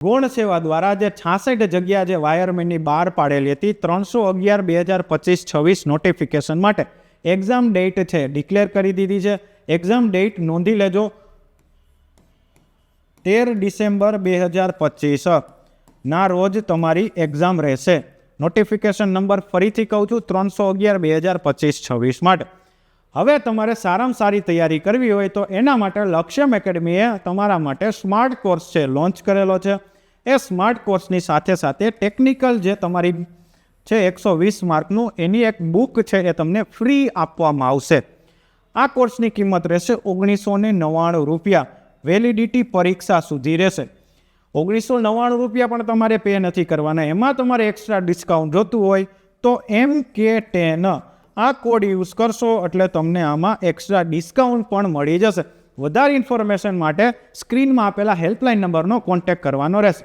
ગૌણ સેવા દ્વારા જે 66 જગ્યા જે વાયરમેનની બહાર પાડેલી હતી 311/2025-26 નોટિફિકેશન માટે એક્ઝામ ડેટ છે ડિક્લેર કરી દીધી છે. એક્ઝામ ડેટ નોંધી લેજો 13 ડિસેમ્બર 2025 ના રોજ તમારી એક્ઝામ રહેશે. નોટિફિકેશન નંબર ફરીથી કહું છું 311/2025-26 માટે. હવે તમારે સારામાં સારી તૈયારી કરવી હોય તો એના માટે લક્ષ્યમ એકેડમીએ તમારા માટે સ્માર્ટ કોર્સ છે લોન્ચ કરેલો છે. એ સ્માર્ટ કોર્સની સાથે સાથે ટેકનિકલ જે તમારી છે 120 માર્કનું એની એક બુક છે એ તમને ફ્રી આપવામાં આવશે. આ કોર્સની કિંમત રહેશે 1999 રૂપિયા. વેલિડિટી પરીક્ષા સુધી રહેશે. 1999 રૂપિયા પણ તમારે પે નથી કરવાના. એમાં તમારે એક્સ્ટ્રા ડિસ્કાઉન્ટ જોતું હોય તો MK10 આ કોડ યુઝ કરશો એટલે તમને આમાં એક્સ્ટ્રા ડિસ્કાઉન્ટ પણ મળી જશે. વધારે ઇન્ફોર્મેશન માટે સ્ક્રીનમાં આપેલા હેલ્પલાઇન નંબરનો કોન્ટેક્ટ કરવાનો રહેશે.